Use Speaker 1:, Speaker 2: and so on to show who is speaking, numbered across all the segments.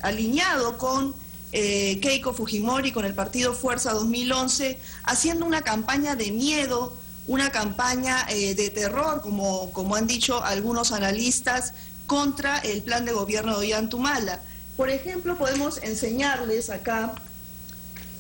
Speaker 1: alineado con Keiko Fujimori, con el partido Fuerza 2011, haciendo una campaña de miedo, una campaña de terror, como han dicho algunos analistas, contra el plan de gobierno de Ollanta. Por ejemplo, podemos enseñarles acá,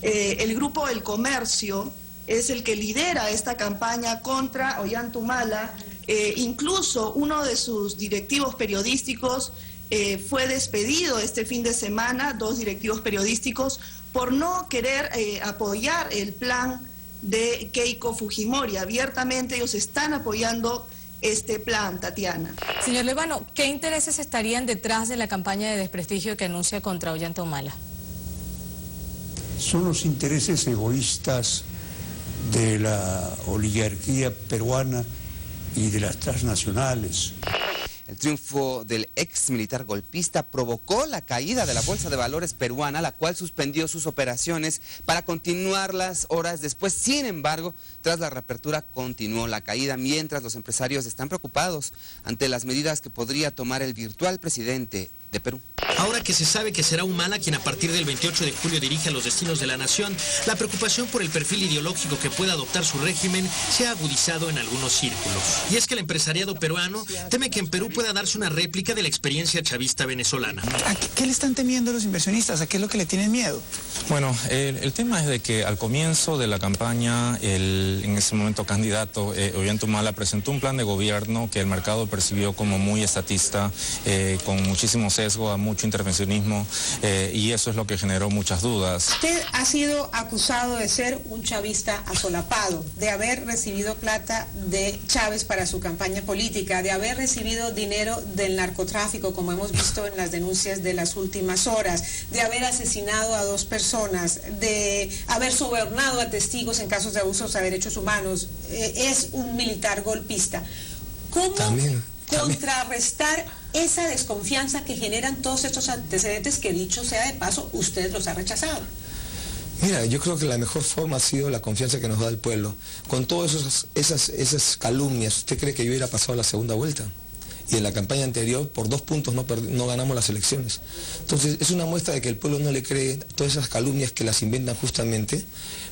Speaker 1: el Grupo El Comercio es el que lidera esta campaña contra Ollanta. Incluso uno de sus directivos periodísticos fue despedido este fin de semana, 2 directivos periodísticos, por no querer apoyar el plan de Keiko Fujimori. Abiertamente ellos están apoyando este plan, Tatiana.
Speaker 2: Señor Levano, ¿qué intereses estarían detrás de la campaña de desprestigio que anuncia contra Ollanta Humala?
Speaker 3: Son los intereses egoístas de la oligarquía peruana y de las transnacionales.
Speaker 4: El triunfo del ex militar golpista provocó la caída de la Bolsa de Valores peruana, la cual suspendió sus operaciones para continuarlas horas después. Sin embargo, tras la reapertura continuó la caída, mientras los empresarios están preocupados ante las medidas que podría tomar el virtual presidente de Perú.
Speaker 5: Ahora que se sabe que será Humala quien a partir del 28 de julio dirige los destinos de la nación, la preocupación por el perfil ideológico que pueda adoptar su régimen se ha agudizado en algunos círculos. Y es que el empresariado peruano teme que en Perú pueda darse una réplica de la experiencia chavista venezolana.
Speaker 6: ¿A qué le están temiendo los inversionistas? ¿A qué es lo que le tienen miedo?
Speaker 7: Bueno, el tema es de que al comienzo de la campaña, en ese momento candidato, Ollanta Humala presentó un plan de gobierno que el mercado percibió como muy estatista, con muchísimo sesgo a mucho intervencionismo, y eso es lo que generó muchas dudas.
Speaker 8: Usted ha sido acusado de ser un chavista asolapado, de haber recibido plata de Chávez para su campaña política, de haber recibido dinero del narcotráfico, como hemos visto en las denuncias de las últimas horas, de haber asesinado a 2 personas, de haber sobornado a testigos en casos de abusos de derechos humanos. Es un militar golpista. ¿Cómo contrarrestar esa desconfianza que generan todos estos antecedentes que, dicho sea de paso, usted los ha rechazado?
Speaker 9: Mira, yo creo que la mejor forma ha sido la confianza que nos da el pueblo. Con todas esas calumnias, ¿usted cree que yo hubiera pasado la segunda vuelta? Y en la campaña anterior, por 2 puntos no ganamos las elecciones. Entonces, es una muestra de que el pueblo no le cree todas esas calumnias que las inventan justamente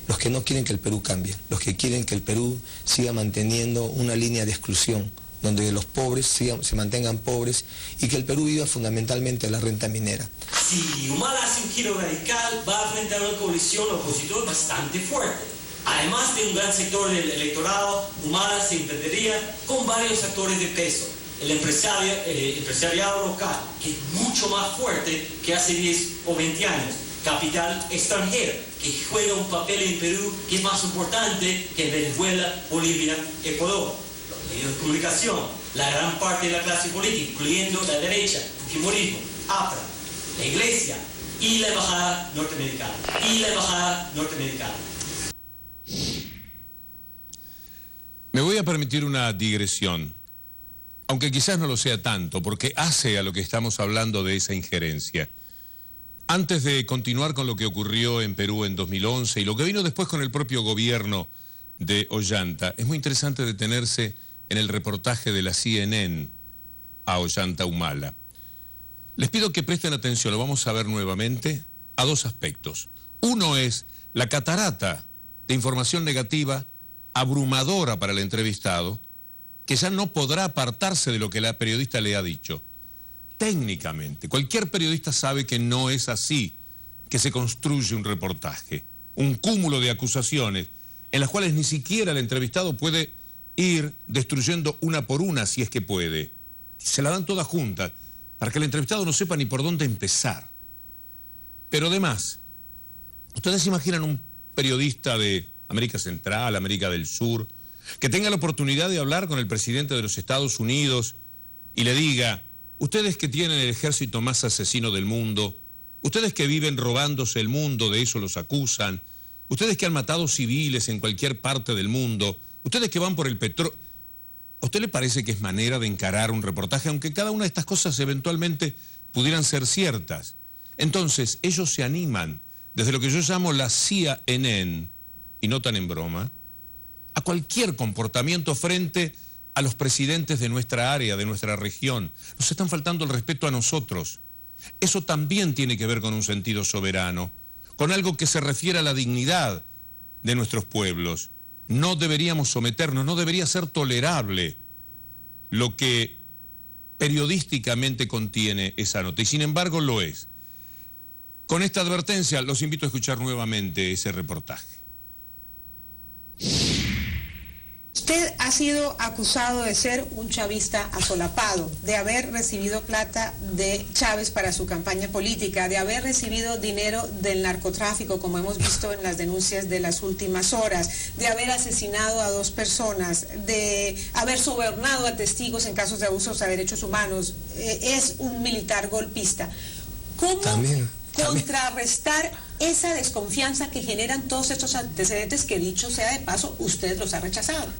Speaker 9: los que no quieren que el Perú cambie, los que quieren que el Perú siga manteniendo una línea de exclusión, donde los pobres se mantengan pobres y que el Perú viva fundamentalmente la renta minera.
Speaker 10: Si Humala hace un giro radical, va a enfrentar una coalición opositor bastante fuerte. Además de un gran sector del electorado, Humala se entendería con varios actores de peso. El empresariado local, que es mucho más fuerte que hace 10 o 20 años. Capital extranjero, que juega un papel en Perú que es más importante que en Venezuela, Bolivia, Ecuador. Los medios de comunicación, la gran parte de la clase política, incluyendo la derecha, Fujimorismo, APRA, la Iglesia y la Embajada norteamericana.
Speaker 11: Me voy a permitir una digresión, aunque quizás no lo sea tanto, porque hace a lo que estamos hablando de esa injerencia. Antes de continuar con lo que ocurrió en Perú en 2011 y lo que vino después con el propio gobierno de Ollanta, es muy interesante detenerse en el reportaje de la CNN a Ollanta Humala. Les pido que presten atención, lo vamos a ver nuevamente, a 2 aspectos. Uno es la catarata de información negativa abrumadora para el entrevistado, que ya no podrá apartarse de lo que la periodista le ha dicho. Técnicamente, cualquier periodista sabe que no es así que se construye un reportaje. Un cúmulo de acusaciones en las cuales ni siquiera el entrevistado puede ir destruyendo una por una si es que puede. Se la dan todas juntas para que el entrevistado no sepa ni por dónde empezar. Pero además, ustedes se imaginan un periodista de América Central, América del Sur, que tenga la oportunidad de hablar con el presidente de los Estados Unidos y le diga: ustedes que tienen el ejército más asesino del mundo, ustedes que viven robándose el mundo, de eso los acusan, ustedes que han matado civiles en cualquier parte del mundo, ustedes que van por el petróleo. ¿A usted le parece que es manera de encarar un reportaje, aunque cada una de estas cosas eventualmente pudieran ser ciertas? Entonces, ellos se animan, desde lo que yo llamo la CNN, y no tan en broma, a cualquier comportamiento frente a los presidentes de nuestra área, de nuestra región. Nos están faltando el respeto a nosotros. Eso también tiene que ver con un sentido soberano, con algo que se refiere a la dignidad de nuestros pueblos. No deberíamos someternos, no debería ser tolerable lo que periodísticamente contiene esa nota, y sin embargo lo es. Con esta advertencia los invito a escuchar nuevamente ese reportaje.
Speaker 8: Usted ha sido acusado de ser un chavista asolapado, de haber recibido plata de Chávez para su campaña política, de haber recibido dinero del narcotráfico, como hemos visto en las denuncias de las últimas horas, de haber asesinado a 2 personas, de haber sobornado a testigos en casos de abusos a derechos humanos. Es un militar golpista. ¿Cómo contrarrestar esa desconfianza que generan todos estos antecedentes que, dicho sea de paso, usted los ha rechazado?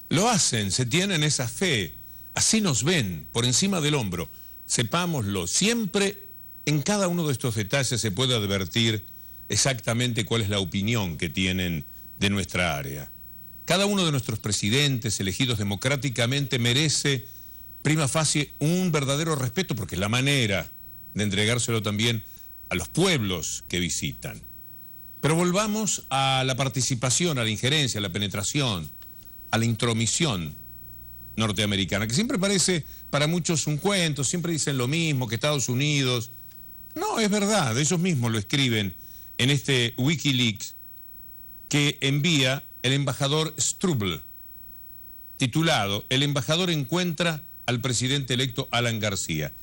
Speaker 11: Lo hacen, se tienen esa fe, así nos ven, por encima del hombro. Sepámoslo, siempre en cada uno de estos detalles se puede advertir exactamente cuál es la opinión que tienen de nuestra área. Cada uno de nuestros presidentes elegidos democráticamente merece prima facie un verdadero respeto, porque es la manera de entregárselo también a los pueblos que visitan. Pero volvamos a la participación, a la injerencia, a la penetración, a la intromisión norteamericana, que siempre parece para muchos un cuento, siempre dicen lo mismo, que Estados Unidos. No, es verdad, ellos mismos lo escriben en este Wikileaks que envía el embajador Strubel, titulado "El embajador encuentra al presidente electo Alan García".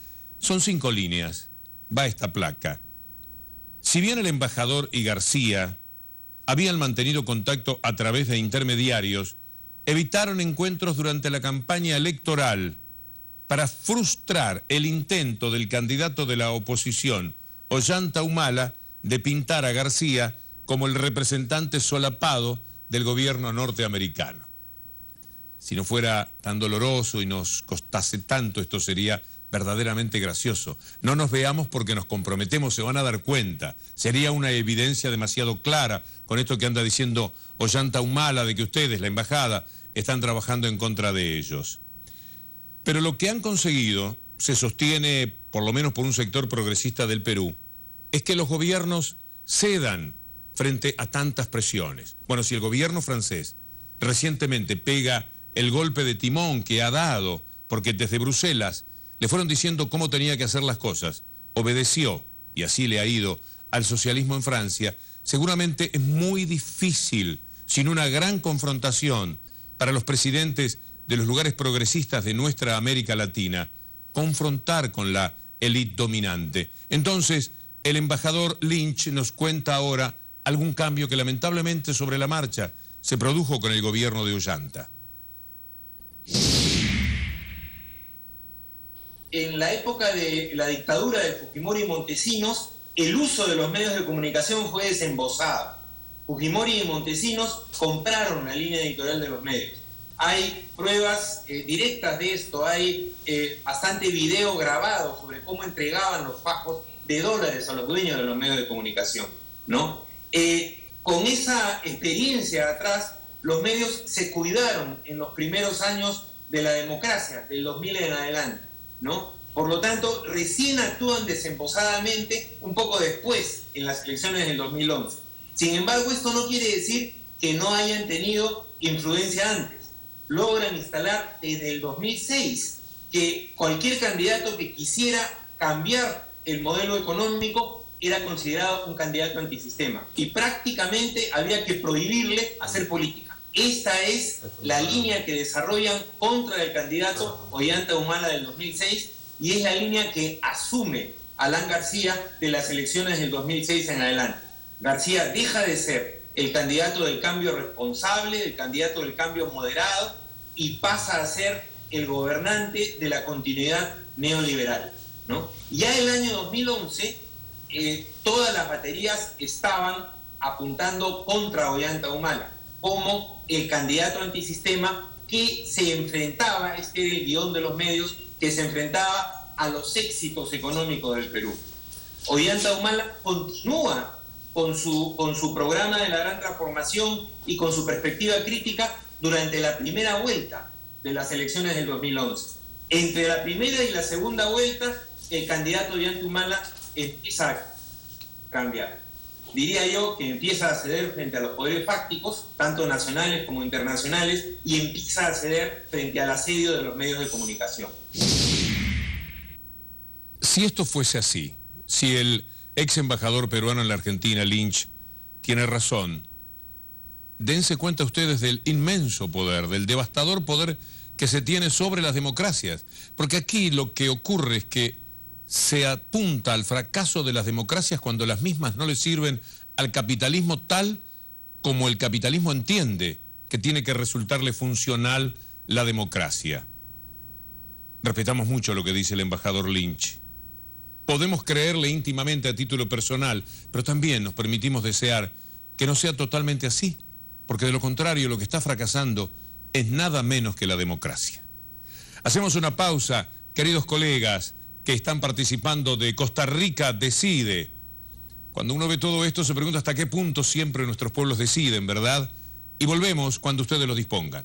Speaker 11: Son 5 líneas, va esta placa. Si bien el embajador y García habían mantenido contacto a través de intermediarios, evitaron encuentros durante la campaña electoral para frustrar el intento del candidato de la oposición, Ollanta Humala, de pintar a García como el representante solapado del gobierno norteamericano. Si no fuera tan doloroso y nos costase tanto, esto sería verdaderamente gracioso. No nos veamos porque nos comprometemos, se van a dar cuenta. Sería una evidencia demasiado clara con esto que anda diciendo Ollanta Humala, de que ustedes, la embajada, están trabajando en contra de ellos. Pero lo que han conseguido, se sostiene por lo menos por un sector progresista del Perú, es que los gobiernos cedan frente a tantas presiones. Bueno, si el gobierno francés recientemente pega el golpe de timón que ha dado, porque desde Bruselas le fueron diciendo cómo tenía que hacer las cosas, obedeció, y así le ha ido al socialismo en Francia, seguramente es muy difícil, sin una gran confrontación para los presidentes de los lugares progresistas de nuestra América Latina, confrontar con la élite dominante. Entonces, el embajador Lynch nos cuenta ahora algún cambio que lamentablemente sobre la marcha se produjo con el gobierno de Ollanta.
Speaker 12: En la época de la dictadura de Fujimori y Montesinos, el uso de los medios de comunicación fue desembosado. Fujimori y Montesinos compraron la línea editorial de los medios. Hay pruebas directas de esto, hay bastante video grabado sobre cómo entregaban los fajos de dólares a los dueños de los medios de comunicación, ¿no? Con esa experiencia atrás, los medios se cuidaron en los primeros años de la democracia, del 2000 en adelante, ¿no? Por lo tanto, recién actúan desembosadamente un poco después, en las elecciones del 2011. Sin embargo, esto no quiere decir que no hayan tenido influencia antes. Logran instalar desde el 2006 que cualquier candidato que quisiera cambiar el modelo económico era considerado un candidato antisistema y prácticamente había que prohibirle hacer política. Esta es la línea que desarrollan contra el candidato Ollanta Humala del 2006 y es la línea que asume Alan García de las elecciones del 2006 en adelante. García deja de ser el candidato del cambio responsable, el candidato del cambio moderado y pasa a ser el gobernante de la continuidad neoliberal, ¿no? Ya el año 2011 todas las baterías estaban apuntando contra Ollanta Humala como el candidato antisistema que se enfrentaba, este era el guión de los medios, que se enfrentaba a los éxitos económicos del Perú. Ollanta Humala continúa con su programa de la gran transformación y con su perspectiva crítica durante la primera vuelta de las elecciones del 2011. Entre la primera y la segunda vuelta el candidato Ollanta empieza a cambiar. Diría yo que empieza a ceder frente a los poderes fácticos, tanto nacionales como internacionales, y empieza a ceder frente al asedio de los medios de comunicación.
Speaker 11: Si esto fuese así, si el ex embajador peruano en la Argentina, Lynch, tiene razón, dense cuenta ustedes del inmenso poder, del devastador poder que se tiene sobre las democracias. Porque aquí lo que ocurre es que se apunta al fracaso de las democracias cuando las mismas no le sirven al capitalismo tal como el capitalismo entiende que tiene que resultarle funcional la democracia. Respetamos mucho lo que dice el embajador Lynch. Podemos creerle íntimamente a título personal, pero también nos permitimos desear que no sea totalmente así, porque de lo contrario lo que está fracasando es nada menos que la democracia. Hacemos una pausa, queridos colegas que están participando de Costa Rica Decide. Cuando uno ve todo esto se pregunta hasta qué punto siempre nuestros pueblos deciden, ¿verdad? Y volvemos cuando ustedes lo dispongan.